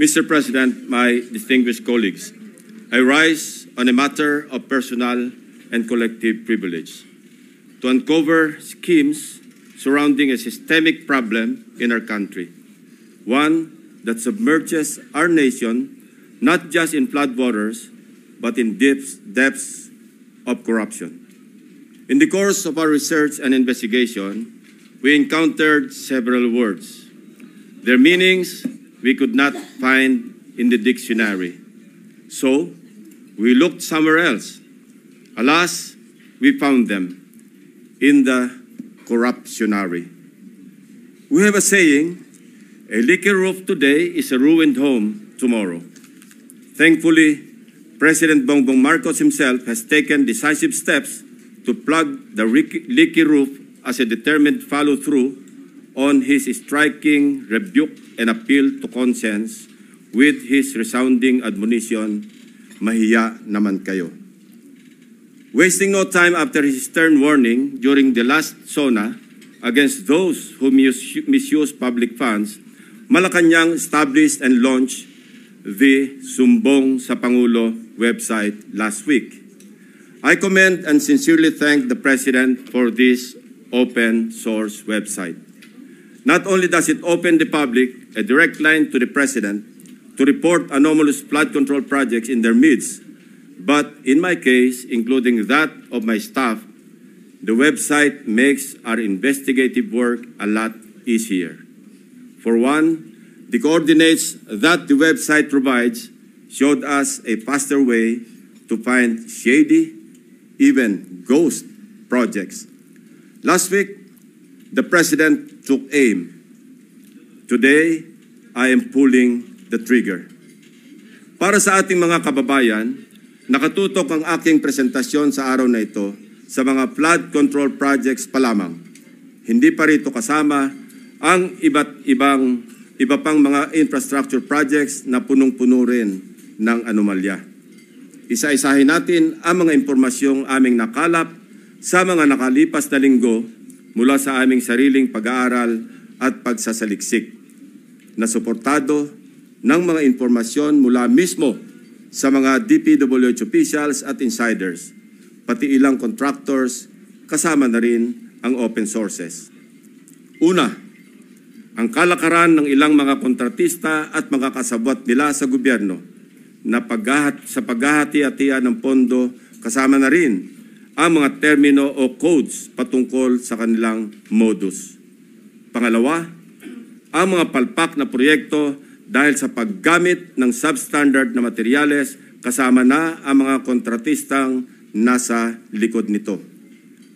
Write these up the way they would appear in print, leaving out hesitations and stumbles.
Mr. President, my distinguished colleagues, I rise on a matter of personal and collective privilege to uncover schemes surrounding a systemic problem in our country, one that submerges our nation not just in floodwaters, but in depths of corruption. In the course of our research and investigation, we encountered several words. Their meanings we could not find in the dictionary. So, we looked somewhere else. Alas, we found them in the corruptionary. We have a saying, a leaky roof today is a ruined home tomorrow. Thankfully, President Bongbong Marcos himself has taken decisive steps to plug the leaky roof as a determined follow-through on his striking rebuke and appeal to conscience with his resounding admonition, mahiya naman kayo. Wasting no time after his stern warning during the last SONA against those who misuse public funds, Malacanang established and launched the Sumbong sa Pangulo website last week. I commend and sincerely thank the President for this open source website. Not only does it open the public a direct line to the President to report anomalous flood control projects in their midst, but in my case, including that of my staff, the website makes our investigative work a lot easier. For one, the coordinates that the website provides showed us a faster way to find shady, even ghost projects. Last week, the President took aim. Today, I am pulling the trigger. Para sa ating mga kababayan, nakatutok ang aking presentasyon sa araw na ito sa mga flood control projects pa lamang. Hindi pa rito kasama ang iba pang mga infrastructure projects na punong-puno rin ng anomalya. Isa-isahin natin ang mga impormasyong aming nakalap sa mga nakalipas na linggo mula sa aming sariling pag-aaral at pagsasaliksik na suportado ng mga impormasyon mula mismo sa mga DPWH officials at insiders, pati ilang contractors, kasama na rin ang open sources. Una, ang kalakaran ng ilang mga kontratista at mga kasabwat nila sa gobyerno na sa paghahati-hatian ng pondo, kasama na rin ang mga termino o codes patungkol sa kanilang modus. Pangalawa, ang mga palpak na proyekto dahil sa paggamit ng substandard na materyales, kasama na ang mga kontratistang nasa likod nito.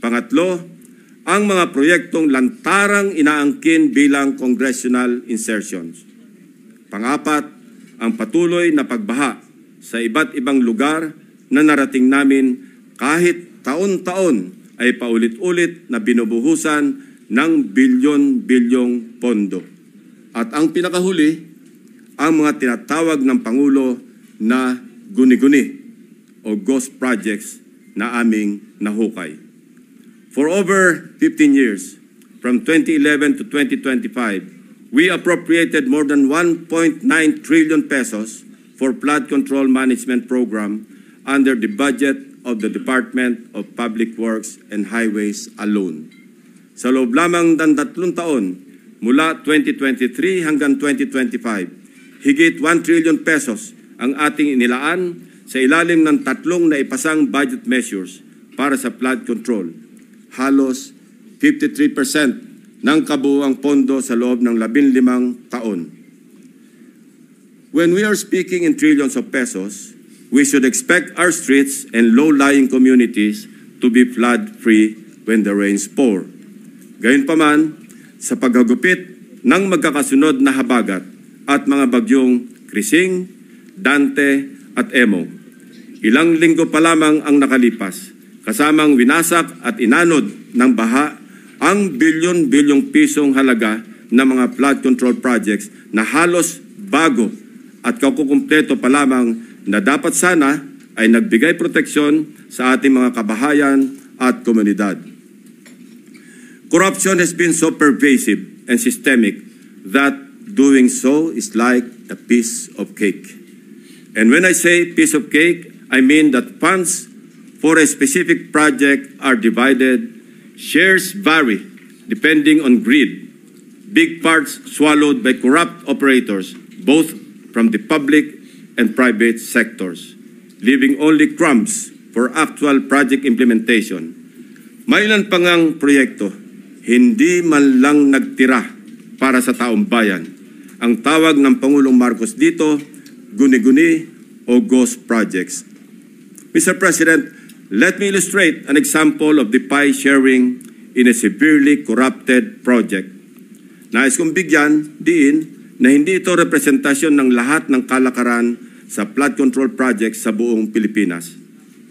Pangatlo, ang mga proyektong lantarang inaangkin bilang congressional insertions. Pangapat, ang patuloy na pagbaha sa iba't ibang lugar na narating namin kahit taon-taon ay paulit-ulit na binubuhusan ng bilyon-bilyong pondo. At ang pinakahuli, ang mga tinatawag ng Pangulo na guni-guni o ghost projects na aming nahukay. For over 15 years, from 2011 to 2025, we appropriated more than 1.9 trillion pesos for flood control management program under the budget of the Department of Public Works and Highways alone. Sa loob lamang ng 3 taon, mula 2023 hanggang 2025, higit 1 trillion pesos ang ating inilaan sa ilalim ng 3 naipasang budget measures para sa flood control. Halos 53% ng kabuuang pondo sa loob ng 15 taon. When we are speaking in trillions of pesos, we should expect our streets and low-lying communities to be flood-free when the rains pour. Gayunpaman, sa paghagupit ng magkakasunod na habagat at mga bagyong Krising, Dante at Emo, ilang linggo pa lamang ang nakalipas, kasamang winasak at inanod ng baha ang bilyon-bilyong pisong halaga ng mga flood control projects na halos bago at kakukumpleto pa lamang na dapat sana ay nagbigay proteksyon sa ating mga kabahayan at komunidad. Corruption has been so pervasive and systemic that doing so is like the piece of cake. And when I say piece of cake, I mean that funds for a specific project are divided, shares vary depending on greed, big parts swallowed by corrupt operators, both from the public and private sectors, leaving only crumbs for actual project implementation. May ilan pa ngang proyekto, hindi man lang nagtira para sa taong bayan. Ang tawag ng Pangulong Marcos dito, guni-guni o ghost projects. Mr. President, let me illustrate an example of the pie sharing in a severely corrupted project. Nais kong bigyan diin na hindi ito representasyon ng lahat ng kalakaran sa flood control project sa buong Pilipinas.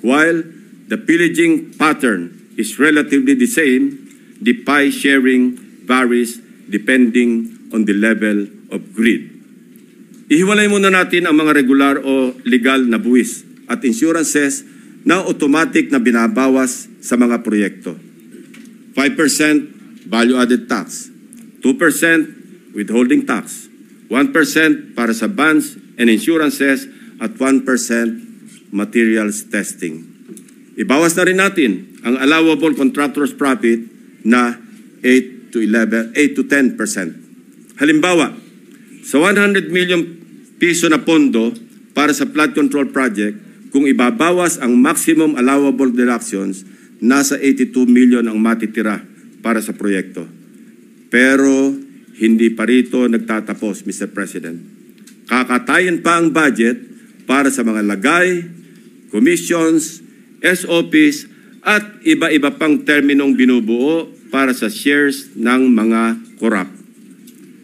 While the pillaging pattern is relatively the same, the pie sharing varies depending on the level of greed. Ihiwalay muna natin ang mga regular o legal na buwis at insurances na automatic na binabawas sa mga proyekto. 5% value-added tax, 2% withholding tax, 1% para sa bonds and insurances at 1% materials testing. Ibawas na rin natin ang allowable contractor's profit na 8 to 10%. Halimbawa, sa 100 million piso na pondo para sa flood control project, kung ibabawas ang maximum allowable deductions, nasa 82 million ang matitira para sa proyekto. Pero hindi pa rito nagtatapos, Mr. President. Kakatayin pa ang budget para sa mga lagay, commissions, SOPs at iba-iba pang terminong binubuo para sa shares ng mga korap.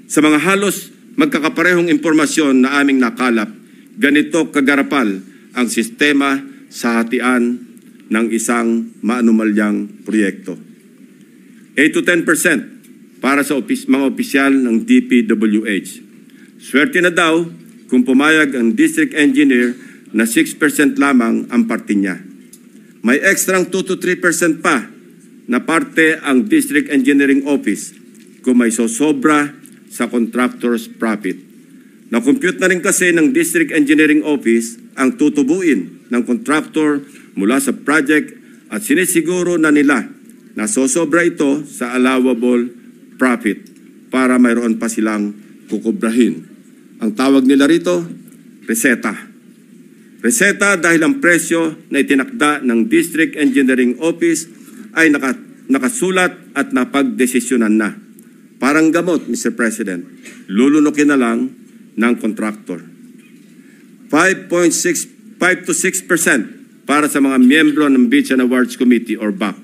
Sa mga halos magkakaparehong impormasyon na aming nakalap, ganito kagarapal ang sistema sa hatian ng isang maanumalyang proyekto. 8 to 10% para sa mga opisyal ng DPWH. Swerte na daw kung pumayag ang district engineer na 6% lamang ang parte niya. May ekstrang 2 to 3% pa na parte ang district engineering office kung may sosobra sa contractor's profit. Na-compute na rin kasi ng district engineering office ang tutubuin ng contractor mula sa project at sinisiguro na nila na sosobra ito sa allowable profit para mayroon pa silang kukubrahin. Ang tawag nila rito, reseta. Reseta dahil ang presyo na itinakda ng District Engineering Office ay nakasulat at napagdesisyonan na. Parang gamot, Mr. President, lulunukin na lang ng contractor. 5 to 6% para sa mga miyembro ng Beach and Awards Committee or BAC.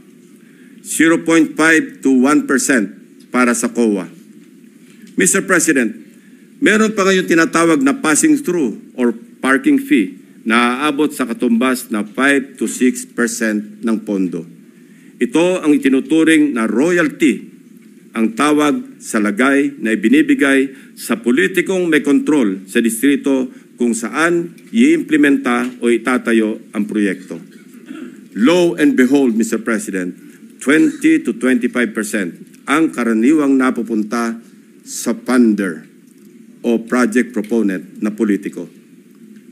0.5 to 1% para sa COA. Mr. President, meron pa ngayon tinatawag na passing through or parking fee na aabot sa katumbas na 5 to 6% ng pondo. Ito ang itinuturing na royalty, ang tawag sa lagay na ibinibigay sa politikong may kontrol sa distrito kung saan i-implementa o itatayo ang proyekto. Lo and behold, Mr. President, 20 to 25% ang karaniwang napupunta sa funder o project proponent na politiko.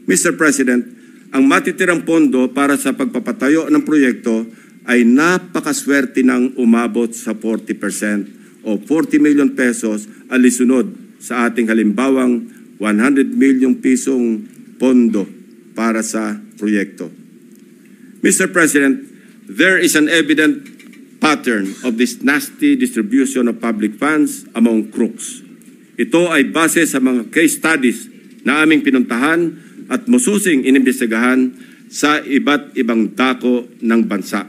Mr. President, ang matitirang pondo para sa pagpapatayo ng proyekto ay napakaswerte ng umabot sa 40% o 40 million pesos alisunod sa ating halimbawang 100 million pisong pondo para sa proyekto. Mr. President, there is an evident pattern of this nasty distribution of public funds among crooks. Ito ay base sa mga case studies na aming pinuntahan at masusing inimbestigahan sa iba't ibang dako ng bansa,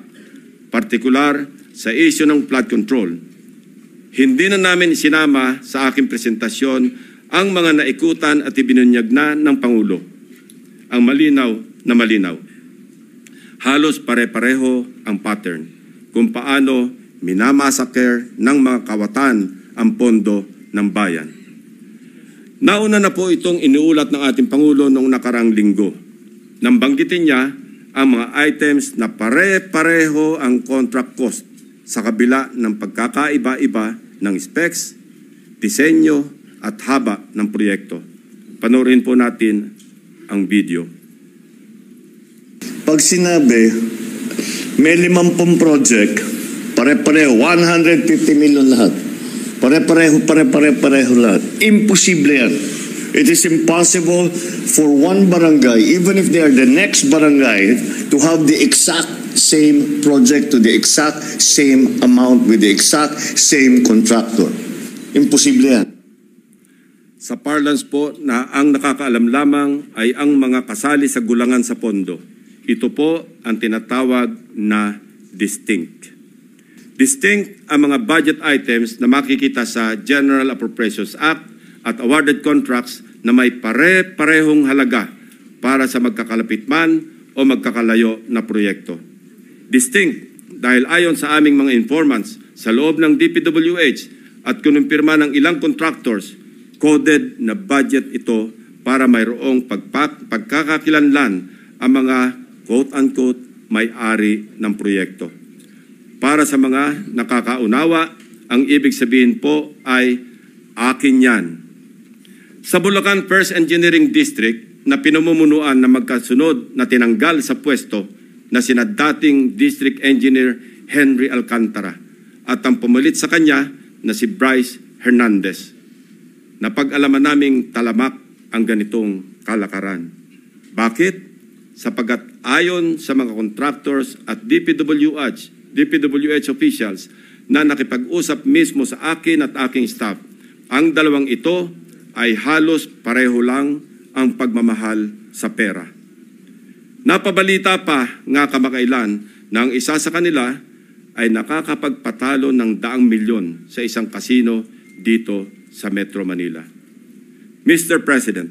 partikular sa issue ng flood control. Hindi na namin isinama sa aking presentasyon ang mga naikutan at ibinunyag na ng Pangulo. Ang malinaw na malinaw. Halos pare-pareho ang pattern kung paano minamasaker ng mga kawatan ang pondo ng bayan. Nauna na po itong iniulat ng ating Pangulo noong nakarang linggo. Nang banggitin niya ang mga items na pare-pareho ang contract cost sa kabila ng pagkakaiba-iba ng specs, disenyo at haba ng proyekto. Panoorin po natin ang video. Pag sinabi, may 50 project, pare-pareho, 150 million lahat. Pare-pareho lahat. Imposible yan. It is impossible for one barangay, even if they are the next barangay, to have the exact same project to the exact same amount with the exact same contractor. Imposible yan. Sa parlance po na ang nakakaalam lamang ay ang mga kasali sa gulangan sa pondo. Ito po ang tinatawag na distinct. Distinct ang mga budget items na makikita sa General Appropriations Act at awarded contracts na may pare-parehong halaga para sa magkakalapit man o magkakalayo na proyekto. Distinct dahil ayon sa aming mga informants sa loob ng DPWH at kinumpirma ng ilang contractors, coded na budget ito para mayroong pagkakakilanlan ang mga quote-unquote may-ari ng proyekto. Para sa mga nakakaunawa, ang ibig sabihin po ay akin yan. Sa Bulacan First Engineering District na pinamumunuan na magkasunod na tinanggal sa pwesto na sina dating District Engineer Henry Alcantara at ang pumalit sa kanya na si Bryce Hernandez. Napag-alaman naming talamak ang ganitong kalakaran. Bakit? Sapagat ayon sa mga contractors at DPWH officials na nakipag-usap mismo sa akin at aking staff, ang dalawang ito ay halos pareho lang ang pagmamahal sa pera. Napabalita pa nga kamakailan na ang isa sa kanila ay nakakapagpatalo ng 100 milyon sa isang kasino dito sa Metro Manila. Mr. President,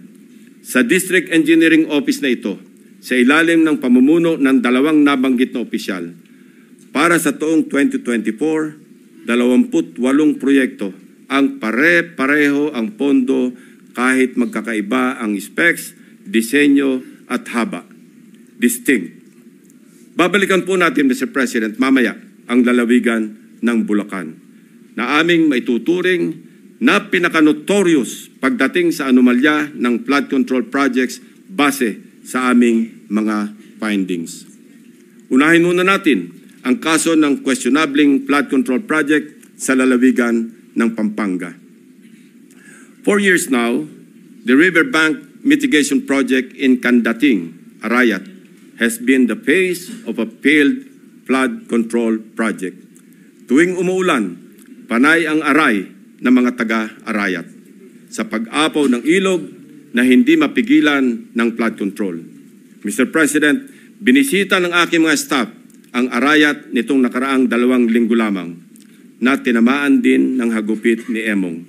sa District Engineering Office na ito, sa ilalim ng pamumuno ng dalawang nabanggit na opisyal, para sa taong 2024, 28 proyekto ang pare-pareho ang pondo kahit magkakaiba ang specs, disenyo at haba. Distinct. Babalikan po natin, Mr. President, mamaya ang lalawigan ng Bulacan na aming maituturing na pinaka-notorious pagdating sa anomalya ng flood control projects base sa aming mga findings. Unahin muna natin ang kaso ng questionabling flood control project sa lalawigan ng Pampanga. 4 years now, the riverbank mitigation project in Candating, Arayat, has been the face of a failed flood control project. Tuwing umuulan, panay ang aray ng mga taga-Arayat sa pag-apaw ng ilog na hindi mapigilan ng flood control. Mr. President, binisita ng aking mga staff ang Arayat nitong nakaraang 2 linggo lamang na tinamaan din ng hagupit ni Emong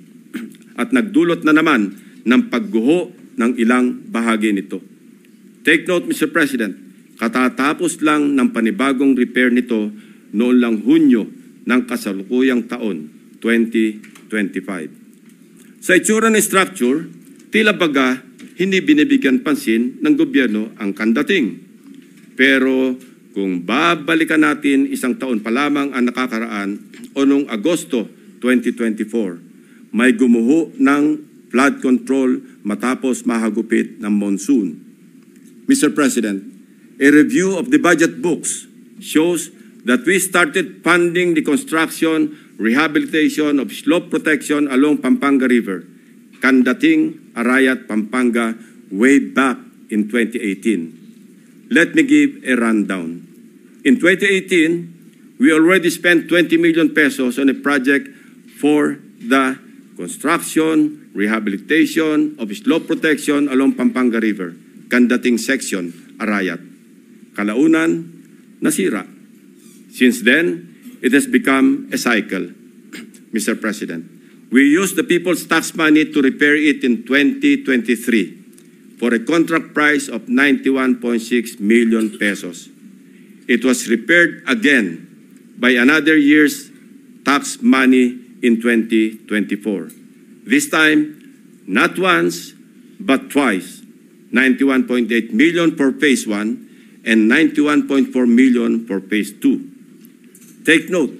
at nagdulot na naman ng pagguho ng ilang bahagi nito. Take note, Mr. President, katatapos lang ng panibagong repair nito noon lang Hunyo ng kasalukuyang taon, 2025. Sa itsura ng structure, tila baga hindi binibigyan pansin ng gobyerno ang Candating. Pero kung babalikan natin isang taon pa lamang ang nakakaraan o noong Agosto 2024, may gumuho ng flood control matapos mahagupit ng monsoon. Mr. President, a review of the budget books shows that we started funding the construction, rehabilitation of slope protection along Pampanga River, Candating, Arayat, Pampanga, way back in 2018. Let me give a rundown. In 2018, we already spent 20 million pesos on a project for the construction, rehabilitation of slope protection along Pampanga River, Candating section, Arayat. Kalaunan, nasira. Since then, it has become a cycle, Mr. President. We used the people's tax money to repair it in 2023 for a contract price of 91.6 million pesos. It was repaired again by another year's tax money in 2024. This time, not once, but twice, 91.8 million for Phase 1 and 91.4 million for Phase 2. Take note,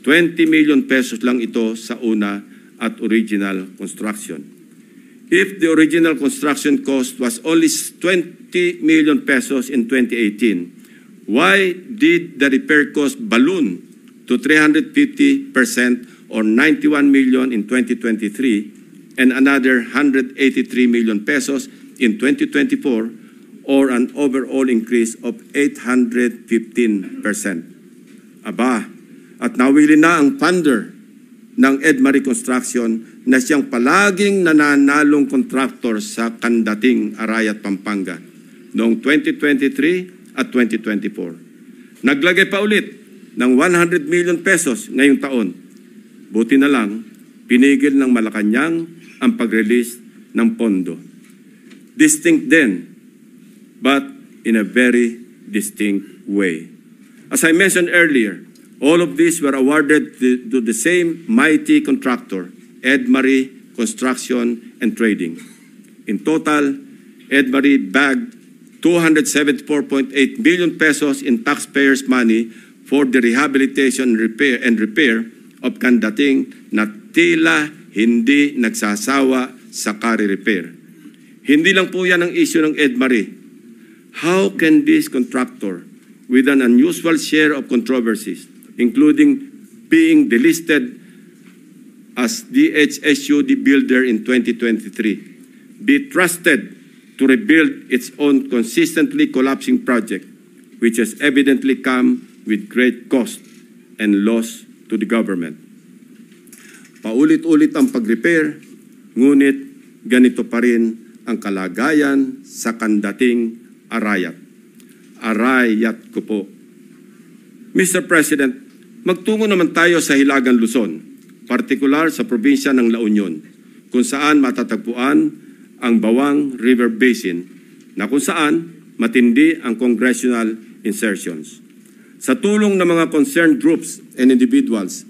20 million pesos lang ito sa una at original construction. If the original construction cost was only 20 million pesos in 2018, why did the repair cost balloon to 350% or 91 million in 2023 and another 183 million pesos in 2024, or an overall increase of 815%? Aba, at nawili na ang funder ng Edmarie Construction na siyang palaging nananalong contractor sa Kandating, Arayat, Pampanga noong 2023 at 2024. Naglagay pa ulit ng 100 million pesos ngayong taon. Buti na lang, pinigil ng Malacanang ang pag-release ng pondo. Distinct din, but in a very distinct way. As I mentioned earlier, all of these were awarded to the same mighty contractor, Edmarie Construction and Trading. In total, Edmarie bagged 274.8 billion pesos in taxpayers' money for the rehabilitation and repair of Kandating na tila hindi nagsasawa sa kare-repair. Hindi lang po yan ang issue ng Edmarie. How can this contractor, with an unusual share of controversies, including being delisted as DHSU builder in 2023, be trusted to rebuild its own consistently collapsing project, which has evidently come with great cost and loss to the government? Paulit-ulit ang pag-repair, ngunit ganito pa rin ang kalagayan sa Kandating, Arayat. Arayat ko po. Mr. President, magtungo naman tayo sa Hilagang Luzon, partikular sa probinsya ng La Union, kung saan matatagpuan ang Bawang River Basin, na kung saan matindi ang congressional insertions. Sa tulong ng mga concerned groups and individuals,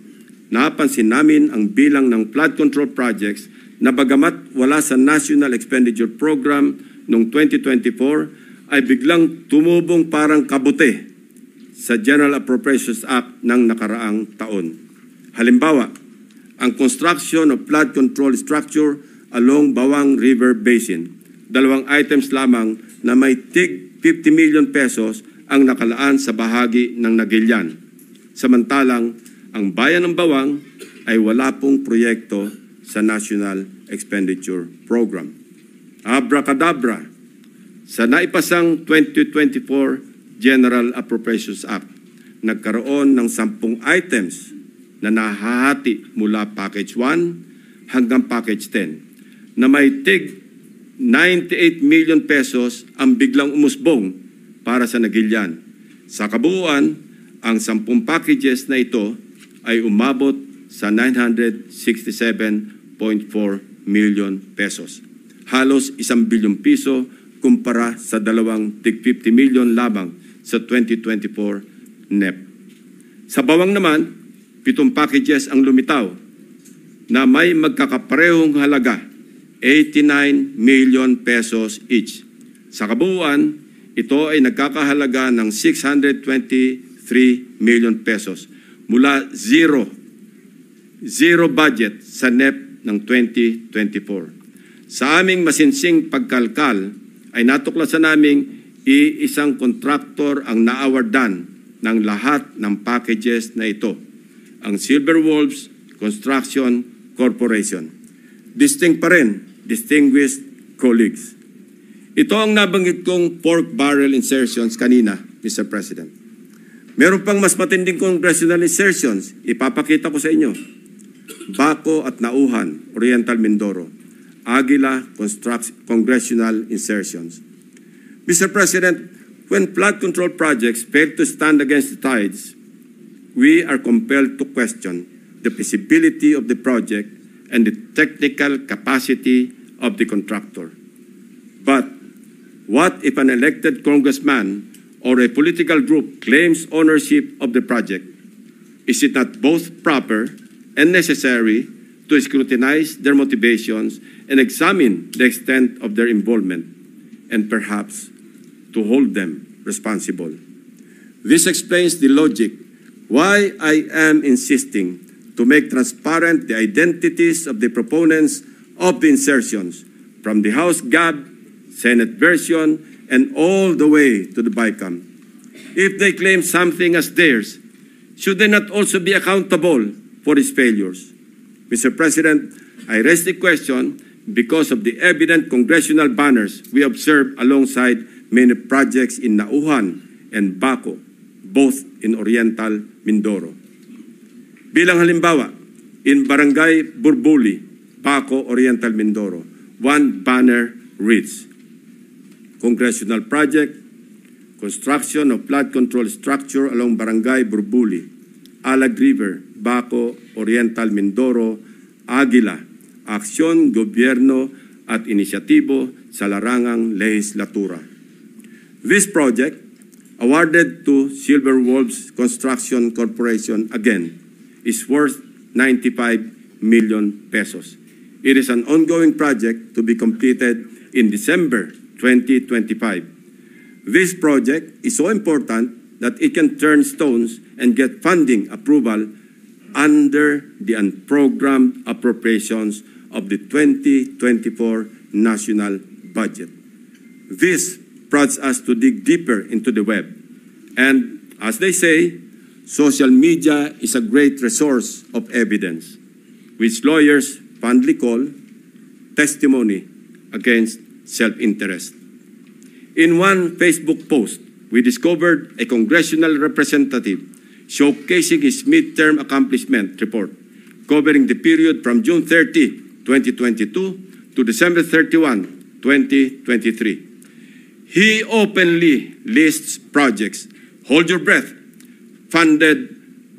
napansin namin ang bilang ng flood control projects na bagamat wala sa National Expenditure Program noong 2024, ay biglang tumubong parang kabute sa General Appropriations Act ng nakaraang taon. Halimbawa, ang construction of flood control structure along Bawang River Basin. 2 items lamang na may tig 50 million pesos ang nakalaan sa bahagi ng Nagilian. Samantalang, ang bayan ng Bawang ay wala pong proyekto sa National Expenditure Program. Abracadabra, sa naipasang 2024 General Appropriations Act, nagkaroon ng 10 items na nahahati mula Package 1 hanggang Package 10 na may tig 98 million pesos ang biglang umusbong para sa Nagilian. Sa kabuuan, ang 10 packages na ito ay umabot sa 967.4 million pesos. Halos 1 bilyong piso kumpara sa 2 tig 50 million lamang sa 2024 NEP. Sa Bawang naman, 7 packages ang lumitaw na may magkakaparehong halaga, 89 million pesos each. Sa kabuuan, ito ay nagkakahalaga ng 623 million pesos mula zero budget sa NEP ng 2024. Sa aming masinsing pagkalkal ay natuklasan naming iisang kontraktor ang naawardan ng lahat ng packages na ito, ang Silver Wolves Construction Corporation. Distinct pa rin, distinguished colleagues. Ito ang nabanggit kong pork barrel insertions kanina, Mr. President. Meron pang mas matinding congressional insertions, ipapakita ko sa inyo. Baco at Nauhan, Oriental Mindoro, Aguila congressional insertions. Mr. President, when flood control projects fail to stand against the tides, we are compelled to question the feasibility of the project and the technical capacity of the contractor. But what if an elected congressman or a political group claims ownership of the project? Is it not both proper and necessary to scrutinize their motivations and examine the extent of their involvement, and perhaps to hold them responsible? This explains the logic why I am insisting to make transparent the identities of the proponents of the insertions from the House GAB, Senate version, and all the way to the BICAM. If they claim something as theirs, should they not also be accountable for its failures? Mr. President, I raise the question because of the evident congressional banners we observe alongside many projects in Nauhan and Baco, both in Oriental Mindoro. Bilang halimbawa, in Barangay Burbuli, Baco, Oriental Mindoro, one banner reads, Congressional Project, Construction of Flood Control Structure along Barangay Burbuli, Alag River, Baco, Oriental Mindoro, Aguila, Aksyon, Gobyerno at Inisyatibo sa Larangang Lehislatura. This project, awarded to Silver Wolves Construction Corporation again, is worth 95 million pesos. It is an ongoing project to be completed in December 2025. This project is so important that it can turn stones and get funding approval under the unprogrammed appropriations of the 2024 national budget. This prods us to dig deeper into the web. And as they say, social media is a great resource of evidence, which lawyers fondly call testimony against self-interest. In one Facebook post, we discovered a congressional representative showcasing his midterm accomplishment report covering the period from June 30, 2022 to December 31, 2023. He openly lists projects, hold your breath, funded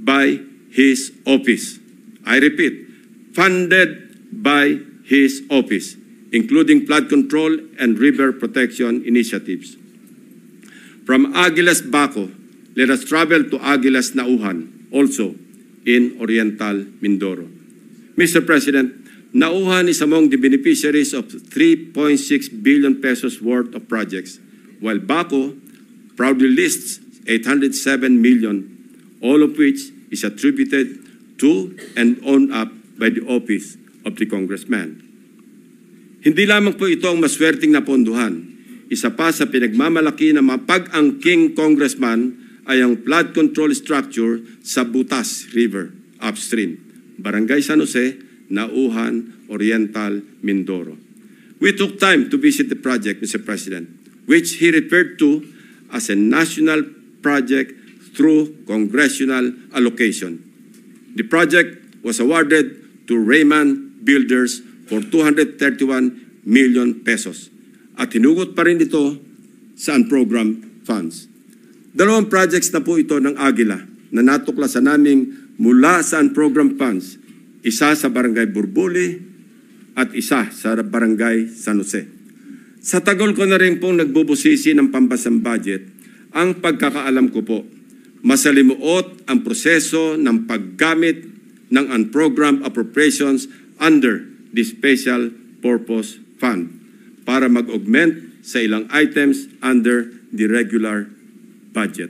by his office. I repeat, funded by his office, including flood control and river protection initiatives. From Aguilas Baco, let us travel to Aguilas Nauhan, also in Oriental Mindoro. Mr. President, Nauhan is among the beneficiaries of 3.6 billion pesos worth of projects, while Baco proudly lists 807 million, all of which is attributed to and owned up by the office of the congressman. Hindi lamang po ito ang maswerteng napondohan. Isa pa sa pinagmamalaki ng mga pag-angking congressman ay ang flood control structure sa Butas River upstream, Barangay San Jose, Nauhan, Oriental, Mindoro. We took time to visit the project, Mr. President, which he referred to as a national project through congressional allocation. The project was awarded to Raymond Builders for 231 million pesos. At hinugot pa rin ito sa unprogrammed funds. Dalawang projects na po ito ng Aguila na natuklasan naming mula sa unprogrammed funds. Isa sa Barangay Burbuli at isa sa Barangay San Jose. Sa tagal ko na rin pong nagbubusisi ng pambasang budget, ang pagkakaalam ko po, masalimuot ang proseso ng paggamit ng unprogrammed appropriations under the Special Purpose Fund para mag-augment sa ilang items under the regular budget.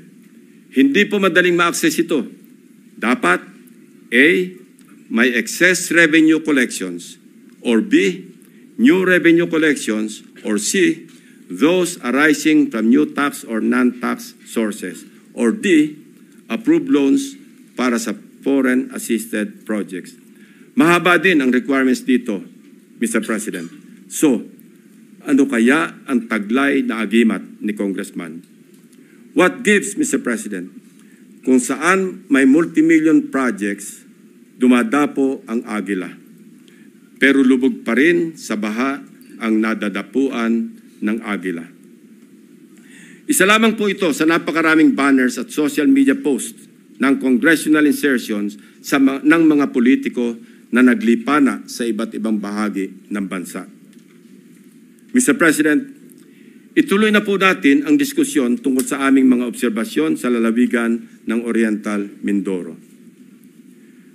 Hindi po madaling ma-access ito. Dapat A, may excess revenue collections, or B, new revenue collections, or C, those arising from new tax or non-tax sources, or D, approved loans para sa foreign assisted projects. Mahaba din ang requirements dito, Mr. President. So, ano kaya ang taglay na agimat ni Congressman? What gives, Mr. President? Kung saan may multimillion projects, dumadapo ang Aguila. Pero lubog pa rin sa baha ang nadadapuan ng Aguila. Isa lamang po ito sa napakaraming banners at social media posts ng congressional insertions ng mga politiko na naglipana sa iba't ibang bahagi ng bansa. Mr. President, ituloy na po natin ang diskusyon tungkol sa aming mga obserbasyon sa lalawigan ng Oriental Mindoro.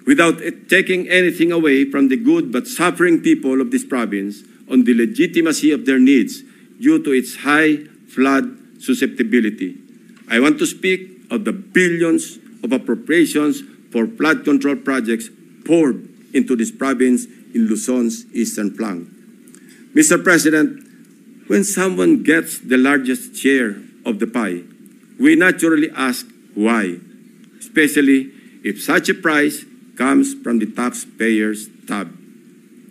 Without taking anything away from the good but suffering people of this province on the legitimacy of their needs due to its high flood susceptibility, I want to speak of the billions of appropriations for flood control projects poured into this province in Luzon's eastern flank. Mr. President, when someone gets the largest share of the pie, we naturally ask why, especially if such a price comes from the taxpayer's tab.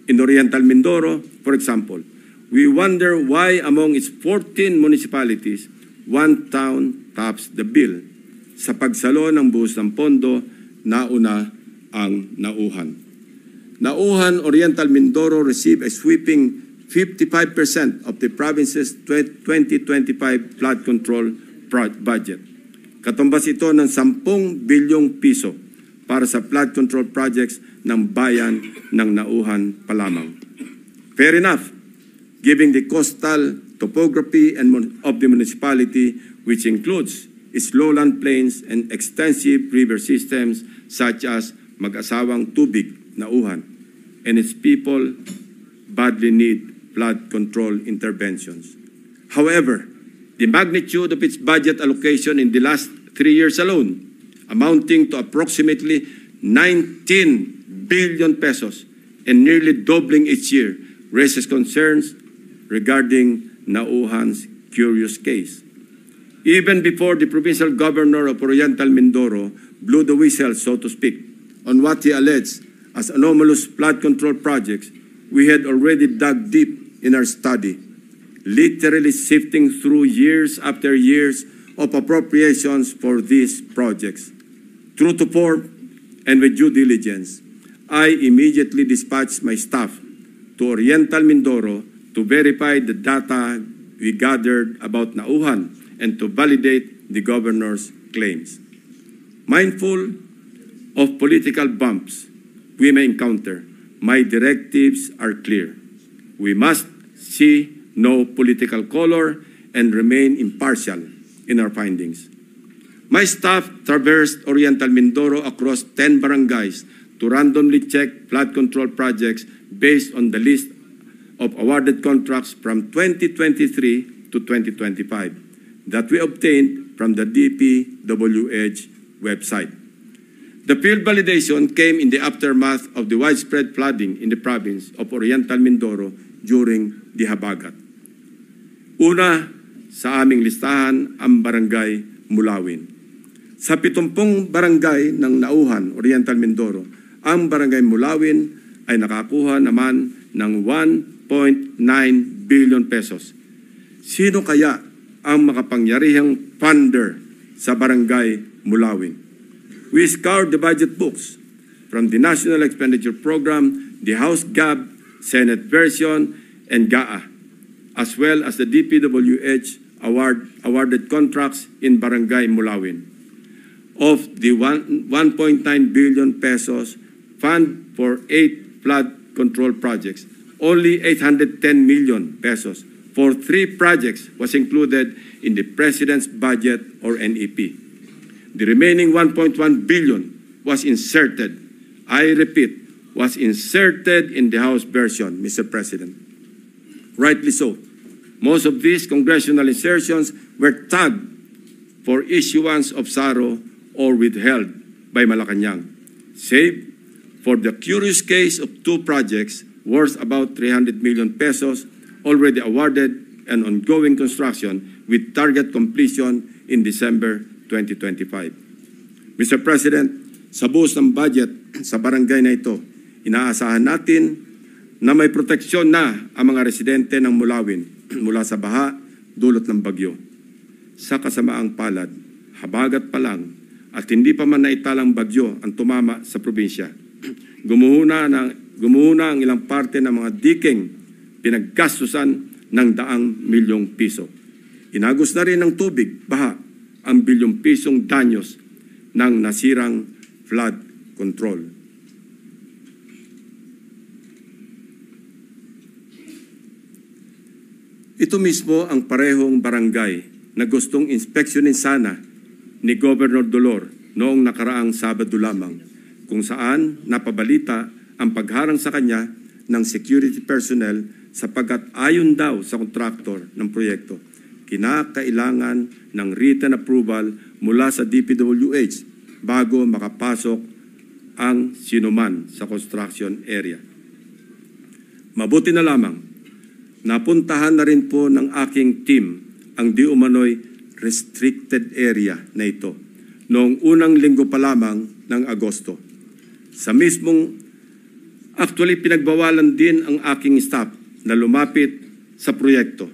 In Oriental Mindoro, for example, we wonder why among its 14 municipalities, one town tops the bill. Sa pagsalo ng buhos ng pondo, nauna ang Nauhan. Nauhan, Oriental Mindoro received a sweeping 55% of the province's 2025 flood control budget. Katumbas ito ng 10 bilyong piso para sa flood control projects ng bayan ng Nauhan pa lamang. Fair enough, given the coastal topography of the municipality, which includes its lowland plains and extensive river systems such as Mag-asawang Tubig, Nauhan, and its people badly need flood control interventions. However, the magnitude of its budget allocation in the last 3 years alone, amounting to approximately 19 billion pesos and nearly doubling each year, raises concerns regarding Nauhan's curious case. Even before the provincial governor of Oriental Mindoro blew the whistle, so to speak, on what he alleged as anomalous flood control projects, we had already dug deep in our study, literally sifting through years after years of appropriations for these projects. True to form and with due diligence, I immediately dispatched my staff to Oriental Mindoro to verify the data we gathered about Nauhan and to validate the governor's claims. Mindful of political bumps we may encounter, my directives are clear. We must see no political color and remain impartial in our findings. My staff traversed Oriental Mindoro across 10 barangays to randomly check flood control projects based on the list of awarded contracts from 2023 to 2025 that we obtained from the DPWH website. The field validation came in the aftermath of the widespread flooding in the province of Oriental Mindoro during the Habagat. Una sa aming listahan ang Barangay Mulawin. Sa 70 barangay ng Nauhan, Oriental Mindoro, ang Barangay Mulawin ay nakakuha naman ng 1.9 billion pesos. Sino kaya ang makapangyarihang funder sa Barangay Mulawin? We scoured the budget books from the National Expenditure Program, the House GAB, Senate version, and GAA, as well as the DPWH awarded contracts in Barangay Mulawin. Of the 1.9 billion pesos fund for 8 flood control projects, only 810 million pesos for 3 projects was included in the President's budget or NEP. The remaining 1.1 billion was inserted, I repeat, was inserted in the House version, Mr. President. Rightly so. Most of these congressional insertions were tagged for issuance of SARO or withheld by Malacanang, save for the curious case of 2 projects worth about 300 million pesos already awarded and ongoing construction with target completion in December 2025. Mr. President, sa buhos ng budget sa barangay na ito, inaasahan natin na may proteksyon na ang mga residente ng Mulawin mula sa baha dulot ng bagyo. Sa kasamaang palad, habagat pa lang at hindi pa man naitalang bagyo ang tumama sa probinsya. Gumuhuna ang ilang parte ng mga diking pinaggastusan ng 100 milyong piso. Inagos na rin ng tubig, baha, ang bilyong pisong danyos ng nasirang flood control. Ito mismo ang parehong barangay na gustong inspeksyonin sana ni Governor Dolor noong nakaraang Sabado lamang, kung saan napabalita ang pagharang sa kanya ng security personnel sapagkat ayon daw sa kontraktor ng proyekto, kinakailangan ng written approval mula sa DPWH bago makapasok ang sinuman sa construction area. Mabuti na lamang Napuntahan na rin po ng aking team ang di umano'y restricted area na ito noong unang linggo pa lamang ng Agosto. Actually pinagbawalan din ang aking staff na lumapit sa proyekto.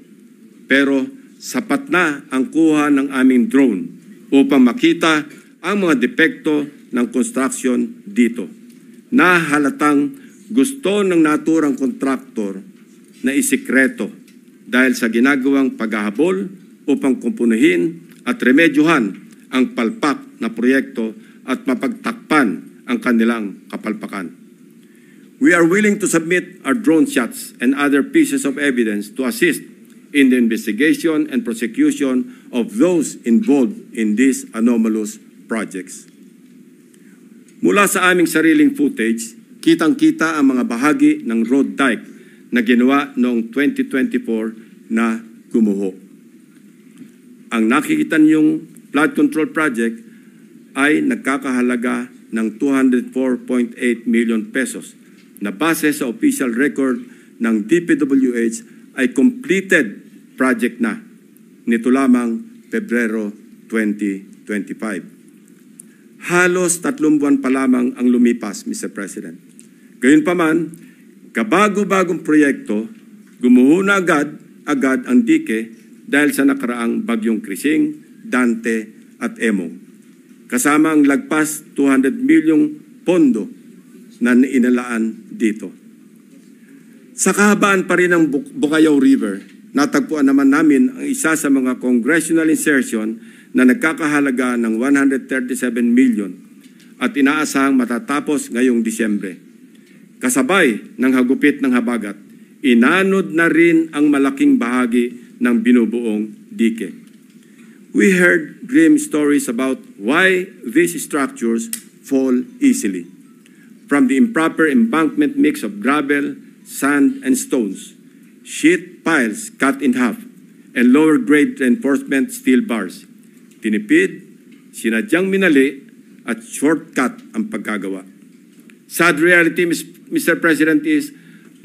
Pero sapat na ang kuha ng aming drone upang makita ang mga depekto ng construction dito. Na halatang gusto ng naturang kontraktor na isikreto dahil sa ginagawang paghahabol upang kumpunuhin at remedyohan ang palpak na proyekto at mapagtakpan ang kanilang kapalpakan. We are willing to submit our drone shots and other pieces of evidence to assist in the investigation and prosecution of those involved in these anomalous projects. Mula sa aming sariling footage, kitang-kita ang mga bahagi ng road dike na ginawa noong 2024 na gumuho. Ang nakikita niyong flood control project ay nagkakahalaga ng 204.8 million pesos na base sa official record ng DPWH ay completed project na nito lamang Pebrero 2025. Halos 3 buwan pa lamang ang lumipas, Mr. President. Gayunpaman, kabago-bagong proyekto, gumuho na agad ang dike dahil sa nakaraang bagyong Krising, Dante at Emo. Kasama ang lagpas 200 milyong pondo na inalaan dito. Sa kahabaan pa rin ng Bukayaw River, natagpuan naman namin ang isa sa mga congressional insertion na nagkakahalaga ng 137 million at inaasahang matatapos ngayong Disyembre. Kasabay ng hagupit ng habagat, inanod na rin ang malaking bahagi ng binubuong dike. We heard grim stories about why these structures fall easily. From the improper embankment mix of gravel, sand, and stones, sheet piles cut in half, and lower-grade reinforcement steel bars. Tinipid, sinadyang minali, at shortcut ang pagkagawa. Sad reality, Mr. President, is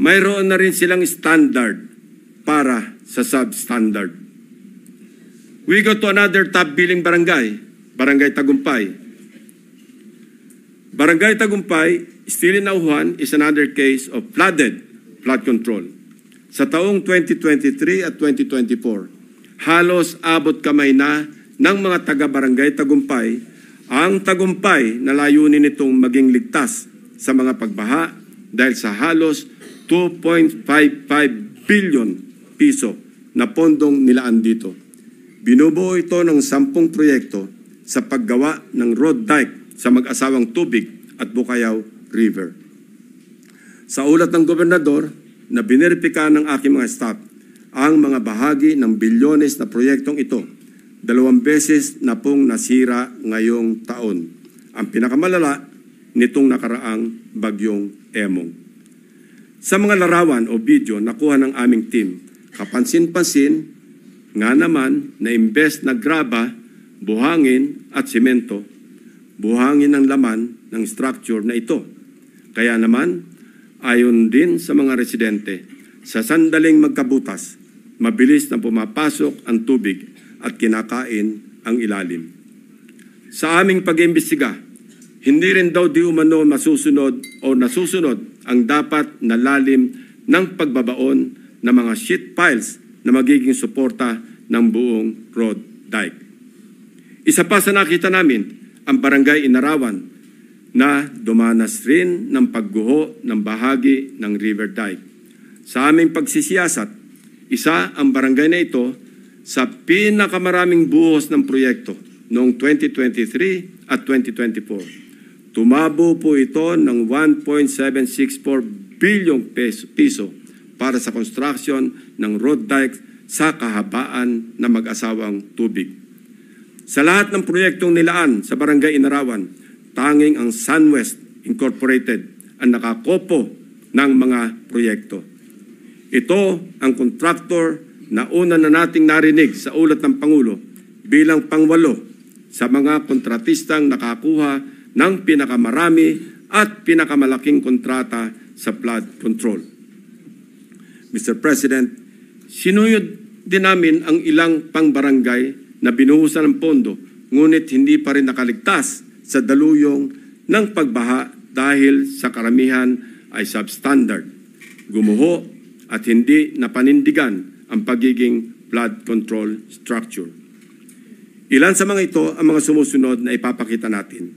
mayroon na rin silang standard para sa substandard. We go to another top-billing barangay, Barangay Tagumpay. Barangay Tagumpay, still in Nauhan, is another case of flood control. Sa taong 2023 at 2024, halos abot kamay na ng mga taga-Barangay Tagumpay ang Tagumpay na layunin nitong maging ligtas sa mga pagbaha dahil sa halos 2.55 billion piso na pondong nilaan dito. Binubuo ito ng 10 proyekto sa paggawa ng road dike sa mag-asawang Tubig at Bukayaw River. Sa ulat ng gobernador na bineripika ng aking mga staff, ang mga bahagi ng bilyones na proyektong ito, 2 beses na pong nasira ngayong taon. Ang pinakamalala, nitong nakaraang bagyong Emong. Sa mga larawan o video nakuha ng aming team, kapansin-pansin nga naman na imbes na graba, buhangin at simento, buhangin ang laman ng structure na ito. Kaya naman, ayon din sa mga residente, sa sandaling magkabutas, mabilis na pumapasok ang tubig at kinakain ang ilalim. Sa aming pag-imbestiga, hindi rin daw di umano masusunod o nasusunod ang dapat na lalim ng pagbabaon ng mga sheet piles na magiging suporta ng buong road dike. Isa pa sa nakita namin, ang Barangay Inarawan na dumanas rin ng pagguho ng bahagi ng river dike. Sa aming pagsisiyasat, isa ang barangay na ito sa pinakamaraming buhos ng proyekto noong 2023 at 2024. Tumabo po ito ng 1.764 bilyong piso para sa construction ng road dike sa kahabaan ng mag-asawang Tubig. Sa lahat ng proyektong nilaan sa Barangay Inarawan, tanging ang SunWest Incorporated ang nakakopo ng mga proyekto. Ito ang kontraktor na una na nating narinig sa ulat ng Pangulo bilang pang-8 sa mga kontratistang nakakuha ng pinakamarami at pinakamalaking kontrata sa flood control. Mr. President, Sinuyod din namin ang ilang pang-barangay na binuhusan ng pondo, ngunit hindi pa rin nakaligtas sa daluyong ng pagbaha dahil sa karamihan ay substandard, gumuho at hindi napanindigan ang pagiging flood control structure. Ilan sa mga ito ang mga sumusunod na ipapakita natin.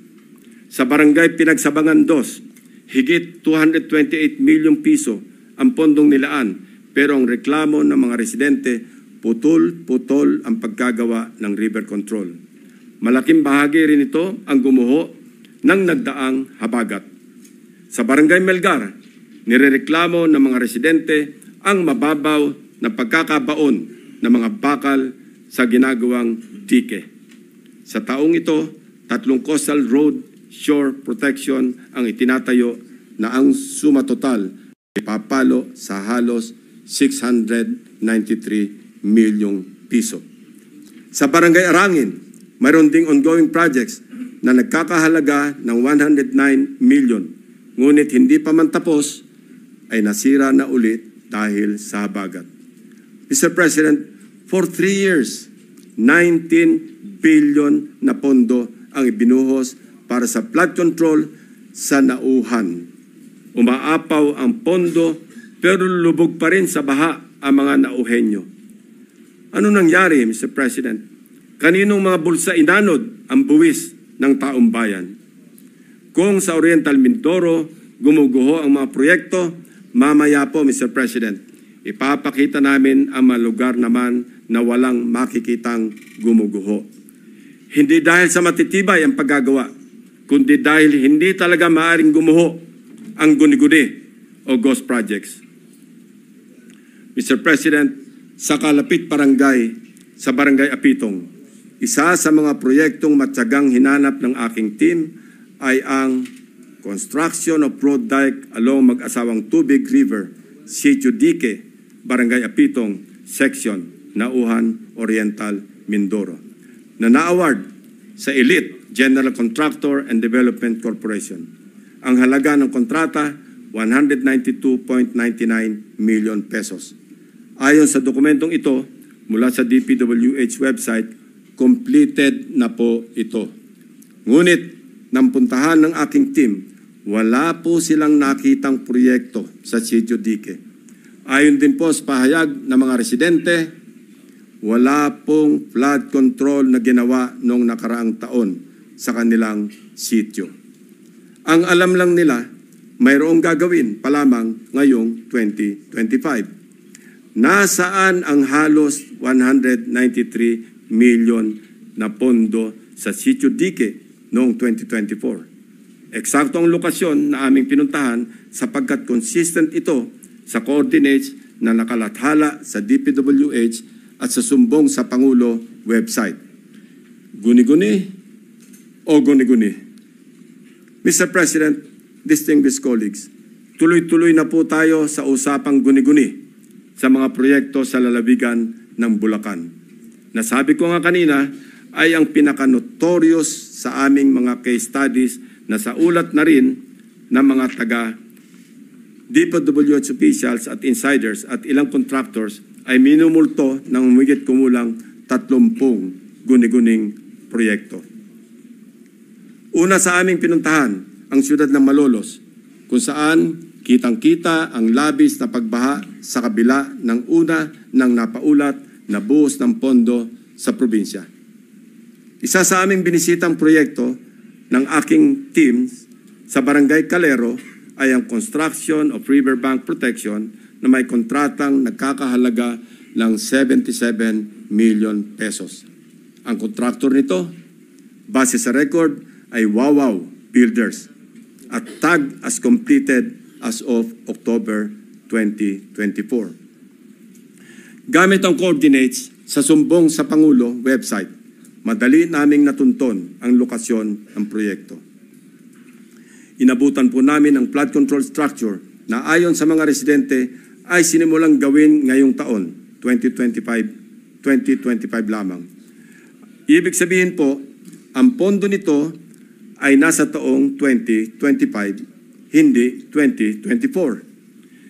Sa barangay Pinagsabangan 2, higit 228 milyong piso ang pondong nilaan, pero ang reklamo ng mga residente, putol-putol ang pagkagawa ng river control. Malaking bahagi rin ito ang gumuho ng nagdaang habagat. Sa barangay Melgar, nirereklamo ng mga residente ang mababaw na pagkakabaon ng mga bakal sa ginagawang dike. Sa taong ito, 3 coastal road shore protection ang itinatayo na ang suma total ay papalo sa halos 693 milyong piso. Sa barangay Arangin, mayroon ding ongoing projects na nagkakahalaga ng 109 million. Ngunit hindi pa man tapos ay nasira na ulit dahil sa habagat. Mr. President, for 3 years, 19 billion na pondo ang ibinuhos para sa flood control sa Nauhan. Umaapaw ang pondo pero lubog pa rin sa baha ang mga Nauhenyo. Ano nangyari, Mr. President? Kaninong mga bulsa inanod ang buwis ng taong bayan? Kung sa Oriental Mindoro gumuguho ang mga proyekto, mamaya po, Mr. President, ipapakita namin ang mga lugar naman na walang makikitang gumuguho. Hindi dahil sa matitibay ang paggagawa, kundi dahil hindi talaga maaaring gumuho ang guni-guni o ghost projects. Mr. President, sa Kalapit Barangay, sa Barangay Apitong, isa sa mga proyektong matyagang hinanap ng aking team ay ang construction of road dike along mag-asawang Tubig River, Sitio Dique, Barangay Apitong, Section, Nauhan, Oriental, Mindoro, na na-award sa Elite General Contractor and Development Corporation. Ang halaga ng kontrata, 192.99 million pesos. Ayon sa dokumentong ito, mula sa DPWH website, completed na po ito. Ngunit, nang puntahan ng aking team, wala po silang nakitang proyekto sa Sitio Dique. Ayon din po sa pahayag ng mga residente, wala pong flood control na ginawa noong nakaraang taon sa kanilang sitio. Ang alam lang nila, mayroong gagawin pa lamang ngayong 2025. Nasaan ang halos 193 million na pondo sa Sitio Dique noong 2024? Eksakto ang lokasyon na aming pinuntahan sapagkat consistent ito sa coordinates na nakalathala sa DPWH at sa sumbong sa Pangulo website. Guni-guni o guni-guni? Mr. President, distinguished colleagues, tuloy-tuloy na po tayo sa usapang guni-guni sa mga proyekto sa lalawigan ng Bulacan. Nasabi ko nga kanina ay ang pinaka-notorious sa aming mga case studies na sa ulat na rin ng mga taga DPWH officials at insiders at ilang contractors ay minumulto ng humigit kumulang 30 guni-guning proyekto. Una sa aming pinuntahan, ang siyudad ng Malolos, kung saan kitang-kita ang labis na pagbaha sa kabila ng una ng napaulat na buhos ng pondo sa probinsya. Isa sa aming binisitang proyekto ng aking team sa Barangay Calero ay ang construction of riverbank protection na may kontratang nagkakahalaga ng 77 million pesos. Ang kontraktor nito, base sa record, ay Wawaw Builders at tag as completed as of October 2024. Gamit ang coordinates sa sumbong sa Pangulo website, madali naming natunton ang lokasyon ng proyekto. Inabutan po namin ang flood control structure na ayon sa mga residente ay sinimulang gawin ngayong taon, 2025 lamang. Ibig sabihin po, ang pondo nito ay nasa taong 2025, hindi 2024.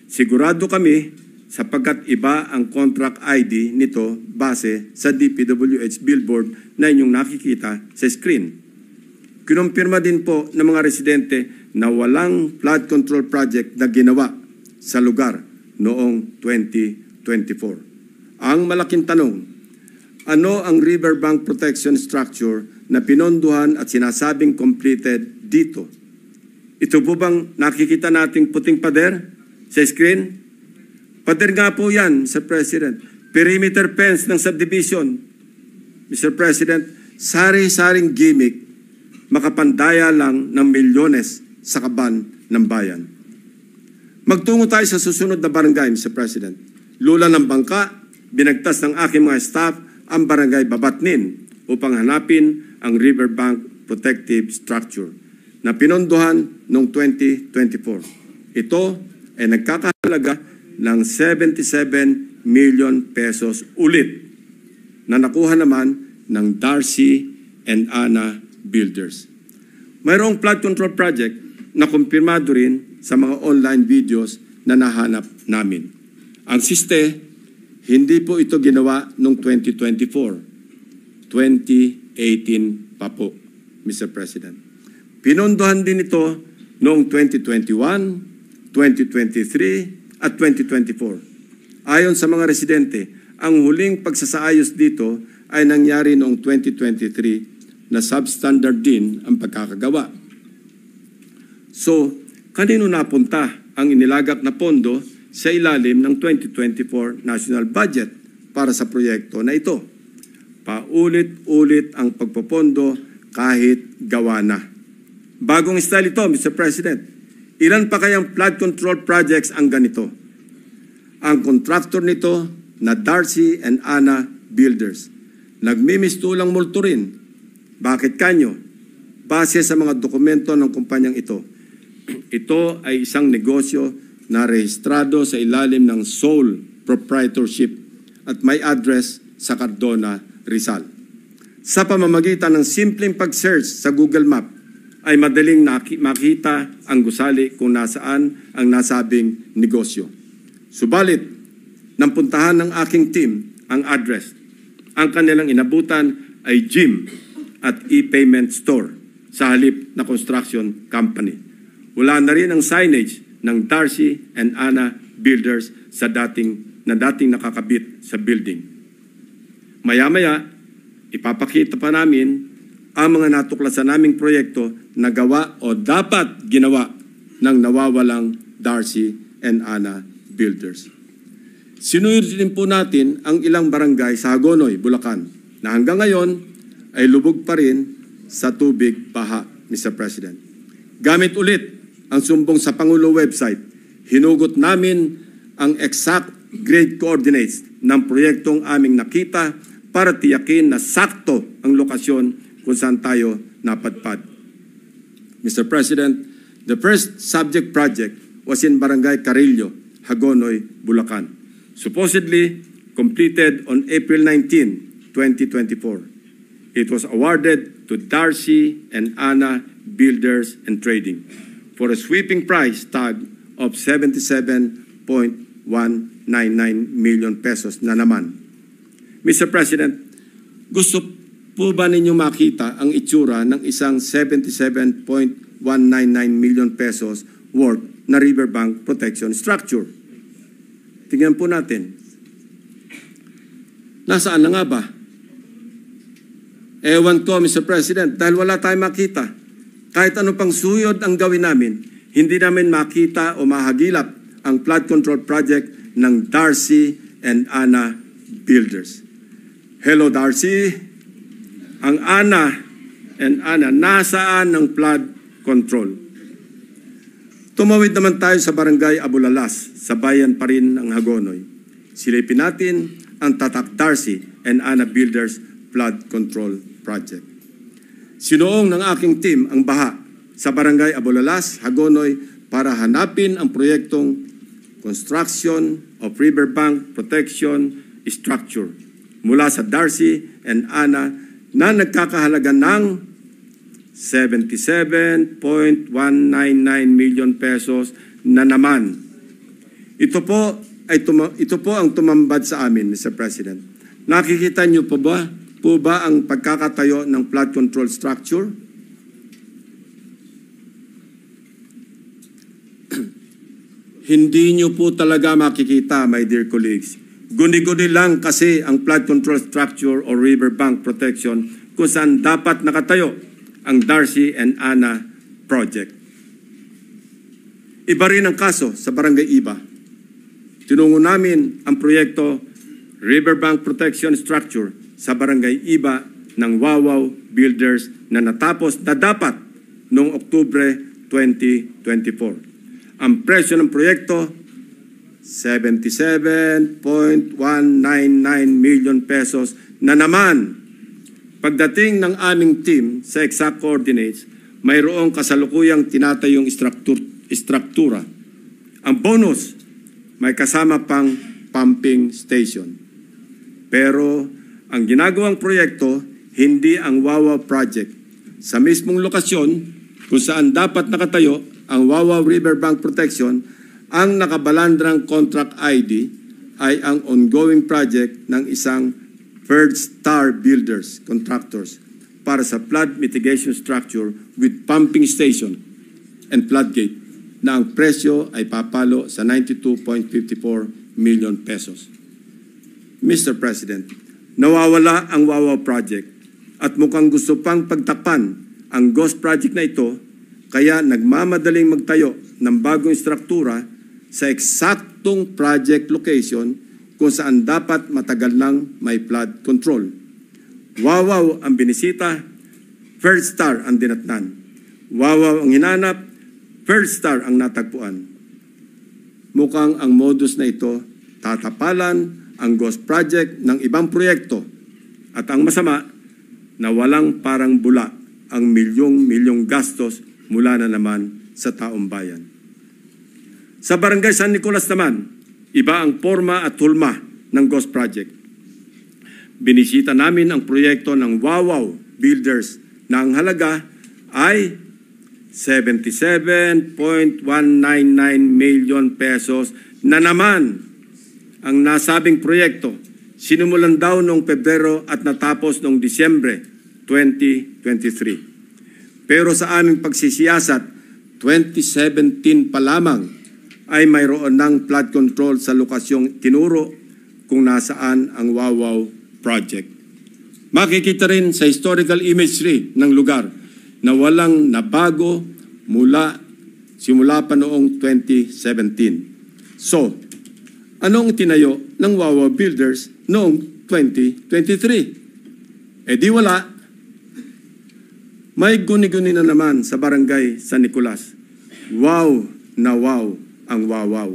Sigurado kami sapagkat iba ang contract ID nito base sa DPWH billboard na inyong nakikita sa screen. Kinumpirma din po ng mga residente na walang flood control project na ginawa sa lugar noong 2024. Ang malaking tanong, ano ang riverbank protection structure na pinondohan at sinasabing completed dito? Ito po bang nakikita nating puting pader sa screen? Pader nga po yan, Mr. President. Perimeter fence ng subdivision. Mr. President, sari-saring gimmick, makapandaya lang ng milyones sa kaban ng bayan. Magtungo tayo sa susunod na barangay, Mr. President. Lula ng bangka, binagtas ng aking mga staff ang barangay Babatnin upang hanapin ang riverbank protective structure na pinondohan noong 2024. Ito ay nagkakahalaga ng 77 million pesos ulit na nakuha naman ng Darcy and Ana Builders. Mayroong flood control project na kumpirmado rin sa mga online videos na nahanap namin. Ang siste, hindi po ito ginawa noong 2024. 2018 pa po, Mr. President. Pinondohan din ito noong 2021, 2023, at 2024. Ayon sa mga residente, ang huling pagsasaayos dito ay nangyari noong 2023 na substandard din ang pagkakagawa. So, kanino napunta ang inilagak na pondo sa ilalim ng 2024 national budget para sa proyekto na ito? Paulit-ulit ang pagpopondo kahit gawa na. Bagong style ito, Mr. President. Ilan pa kayang flood control projects ang ganito? Ang contractor nito na Darcy and Ana Builders. Nagmimistulang multo rin. Bakit kanyo? Base sa mga dokumento ng kumpanyang ito. Ito ay isang negosyo na rehistrado sa ilalim ng sole proprietorship at may address sa Cardona, Rizal. Sa pamamagitan ng simpleng pag-search sa Google Map, ay madaling makita ang gusali kung nasaan ang nasabing negosyo. Subalit, nang puntahan ng aking team ang address, ang kanilang inabutan ay gym at e-payment store sa halip na construction company. Wala na rin ang signage ng Darcy and Ana Builders sa dating nakakabit sa building. Maya-maya, ipapakita pa namin ang mga natuklasan naming proyekto na gawa o dapat ginawa ng nawawalang Darcy and Ana Builders. Sinuyod din po natin ang ilang barangay sa Hagonoy, Bulacan, na hanggang ngayon ay lubog pa rin sa tubig baha, Mr. President. Gamit ulit ang sumbong sa Pangulo website, hinugot namin ang exact grade coordinates ng proyektong aming nakita para tiyakin na sakto ang lokasyon kung saan tayo napadpad. Mr. President, the first subject project was in Barangay Carillo, Hagonoy, Bulacan. Supposedly completed on April 19, 2024. It was awarded to Darcy and Ana Builders and Trading for a sweeping price tag of 77.199 million pesos na naman. Mr. President, gusto po ba ninyo makita ang itsura ng isang 77.199 million pesos worth na riverbank protection structure? Tingnan po natin. Nasaan na nga ba? Ewan ko, Mr. President, dahil wala tayong makita. Kahit ano pang suyod ang gawin namin, hindi namin makita o mahagilap ang flood control project ng Darcy and Ana Builders. Hello, Darcy. Ang Ana and Ana, nasaan ang flood control? Tumawid naman tayo sa Barangay Abulalas, sa bayan pa rin ng Hagonoy. Silipin natin ang tatak Darcy and Ana Builders Flood Control Project. Sinuong ng aking team ang baha sa Barangay Abulalas, Hagonoy para hanapin ang proyektong Construction of Riverbank Protection Structure mula sa Darcy and Ana na nagkakahalaga ng 77.199 million pesos na naman. Ito po ay ito po ang tumambad sa amin, Mr. President. Nakikita niyo po ba ang pagkakatayo ng flood control structure? Hindi niyo po talaga makikita, my dear colleagues. Guni-guni lang kasi ang flood control structure o riverbank protection kung saan dapat nakatayo ang Darcy and Ana project. Iba rin ang kaso sa Barangay Iba. Tinungo namin ang proyekto Riverbank Protection Structure sa Barangay Iba ng Wawaw Builders na natapos na dapat noong Oktubre 2024. Ang presyo ng proyekto, 77.199 million pesos na naman. Pagdating ng aming team sa exact coordinates, mayroong kasalukuyang tinatayong istruktura. Ang bonus, may kasama pang pumping station. Pero ang ginagawang proyekto, hindi ang Wawaw project. Sa mismong lokasyon kung saan dapat nakatayo ang Wawaw Riverbank Protection, ang nakabalandrang contract ID ay ang ongoing project ng isang Third Star Builders Contractors para sa flood mitigation structure with pumping station and floodgate na ang presyo ay papalo sa 92.54 million pesos. Mr. President, nawawala ang Wawaw project at mukhang gusto pang pagtakpan ang ghost project na ito. Kaya nagmamadaling magtayo ng bagong struktura sa eksaktong project location kung saan dapat matagal nang may flood control. Wawaw ang binisita, First Star ang dinatnan. Wawaw ang hinanap, First Star ang natagpuan. Mukhang ang modus na ito tatapalan ang ghost project ng ibang proyekto. At ang masama, na walang parang bula ang milyong-milyong gastos mula na naman sa taong bayan. Sa Barangay San Nicolas naman, iba ang forma at hulma ng ghost project. Binisita namin ang proyekto ng Wawaw Builders na ang halaga ay 77.199 million pesos na naman. Ang nasabing proyekto, sinimulan daw noong Pebrero at natapos noong Disyembre 2023. Pero sa aming pagsisiyasat, 2017 pa lamang ay mayroon ng flood control sa lokasyong tinuro kung nasaan ang Wawaw project. Makikita rin sa historical imagery ng lugar na walang nabago simula pa noong 2017. So, anong tinayo ng Wawaw Builders noong 2023? Di wala. May guni-guni na naman sa Barangay San Nicolas. Wow na wow ang Wawaw.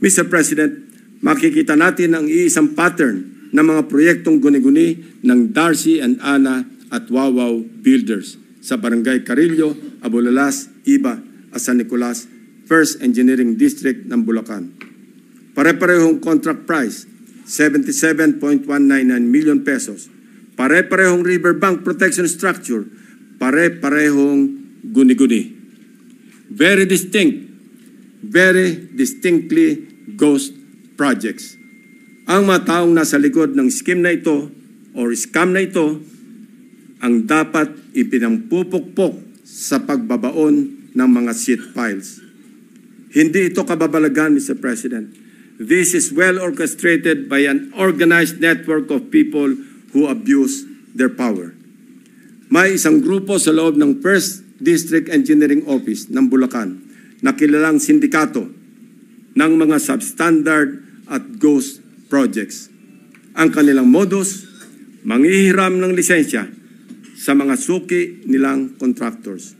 Mr. President, makikita natin ang iisang pattern ng mga proyektong guni-guni ng Darcy and Ana at Wawaw Builders sa Barangay Carillo, Abulalas, Iba at San Nicolas, First Engineering District ng Bulacan. Pare-parehong contract price, 77.199 million pesos. Pare-parehong riverbank protection structure, pare-parehong guni-guni. Very distinctly ghost projects. Ang mga taong nasa likod ng scheme na ito or scam na ito ang dapat ipinampupukpok sa pagbabaon ng mga seat piles. Hindi ito kababalagan, Mr. President. This is well orchestrated by an organized network of people who abuse their power. May isang grupo sa loob ng First District Engineering Office ng Bulacan na kilalang sindikato ng mga substandard at ghost projects. Ang kanilang modus, manghihiram ng lisensya sa mga suki nilang contractors.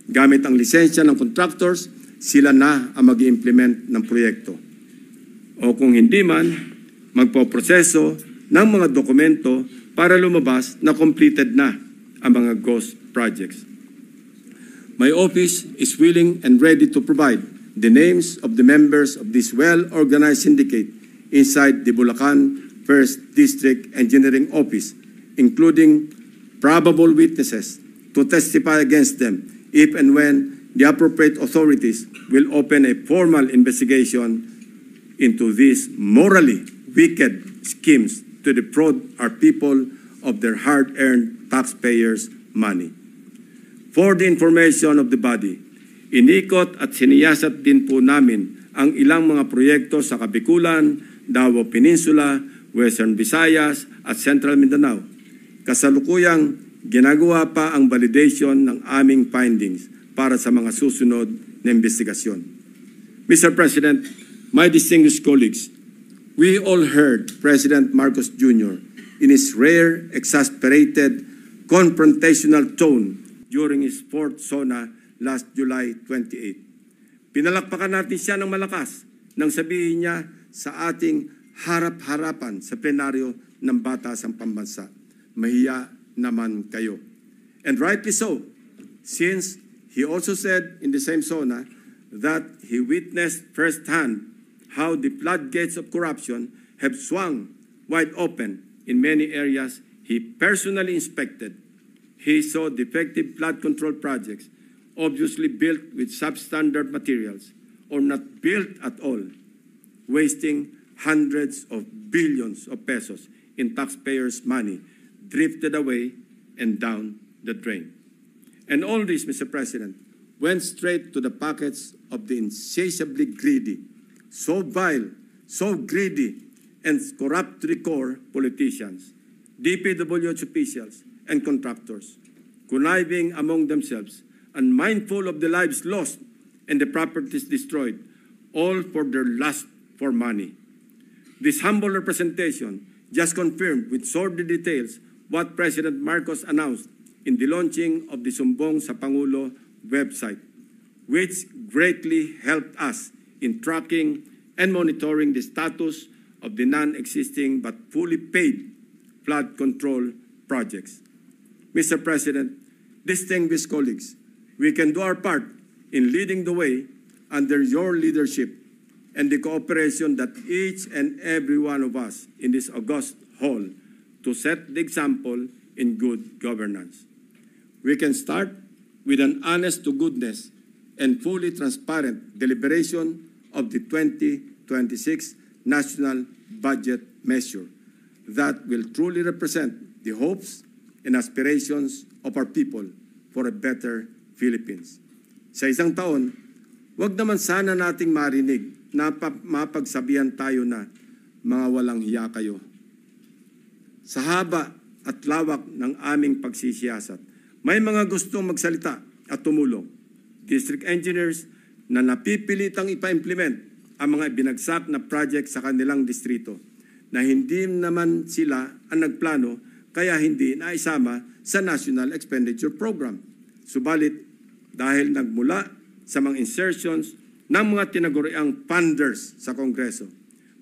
Gamit ang lisensya ng contractors, sila na ang mag-i-implement ng proyekto. O kung hindi man, magpoproseso ng mga dokumento para lumabas na completed na ang mga ghost projects. My office is willing and ready to provide the names of the members of this well-organized syndicate inside the Bulacan First District Engineering Office, including probable witnesses to testify against them if and when the appropriate authorities will open a formal investigation into these morally wicked schemes to defraud our people of their hard-earned taxpayers' money. For the information of the body, inikot at siniyasat din po namin ang ilang mga proyekto sa Kabikulan, Davao Peninsula, Western Visayas at Central Mindanao. Kasalukuyang ginagawa pa ang validation ng aming findings para sa mga susunod na investigasyon. Mr. President, my distinguished colleagues, we all heard President Marcos Jr. in his rare, exasperated, confrontational tone during his fourth SONA last July 28. Pinalakpakan natin siya ng malakas nang sabihin niya sa ating harap-harapan sa plenaryo ng Batasang Pambansa, mahiya naman kayo. And rightly so, since he also said in the same SONA that he witnessed firsthand how the floodgates of corruption have swung wide open in many areas he personally inspected. He saw defective flood control projects, obviously built with substandard materials or not built at all, wasting hundreds of billions of pesos in taxpayers' money, drifted away and down the drain. And all this, Mr. President, went straight to the pockets of the insatiably greedy, so vile, so greedy, and corrupt to the core politicians, DPWH officials, and contractors, conniving among themselves, unmindful of the lives lost and the properties destroyed, all for their lust for money. This humble representation just confirmed with sordid details what President Marcos announced in the launching of the Sumbong sa Pangulo website, which greatly helped us in tracking and monitoring the status of the non-existing but fully paid flood control projects. Mr. President, distinguished colleagues, we can do our part in leading the way under your leadership and the cooperation that each and every one of us in this august hall to set the example in good governance. We can start with an honest-to-goodness and fully transparent deliberation of the 2026 National Budget Measure that will truly represent the hopes and aspirations of our people for a better Philippines. Sa isang taon, wag naman sana nating marinig na mapagsabihan tayo na mga walang hiya kayo. Sa haba at lawak ng aming pagsisiyasat, may mga gustong magsalita at tumulong. District engineers na napipilitang ipa-implement ang mga binagsak na project sa kanilang distrito na hindi naman sila ang nagplano kaya hindi naisama sa National Expenditure Program. Subalit, dahil nagmula sa mga insertions ng mga tinaguriang funders sa Kongreso,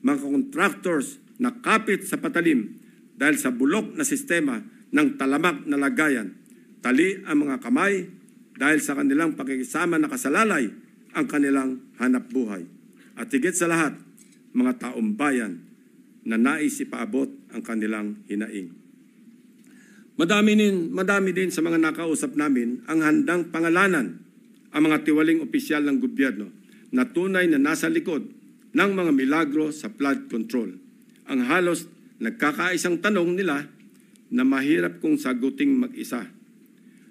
mga contractors na kapit sa patalim dahil sa bulok na sistema ng talamak na lagayan, tali ang mga kamay dahil sa kanilang pakikisama na kasalalay ang kanilang hanap buhay. At higit sa lahat, mga taong bayan na nais ipaabot ang kanilang hinaing. Madami din sa mga nakausap namin ang handang pangalanan ang mga tiwaling opisyal ng gobyerno na tunay na nasa likod ng mga milagro sa flood control. Ang halos nagkakaisang tanong nila na mahirap kong saguting mag-isa.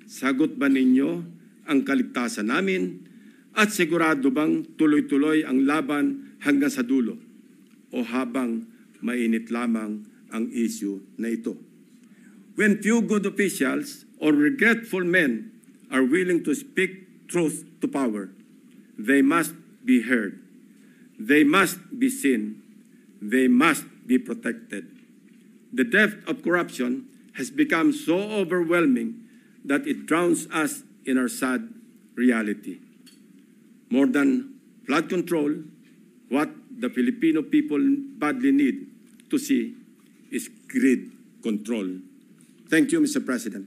Sagot ba ninyo ang kaligtasan namin at sigurado bang tuloy-tuloy ang laban hanggang sa dulo o habang mainit lamang ang issue na ito? When few good officials or regretful men are willing to speak truth to power, they must be heard. They must be seen. They must be protected. The depth of corruption has become so overwhelming that it drowns us in our sad reality. More than flood control, what the Filipino people badly need to see is greed control. Thank you, Mr. President.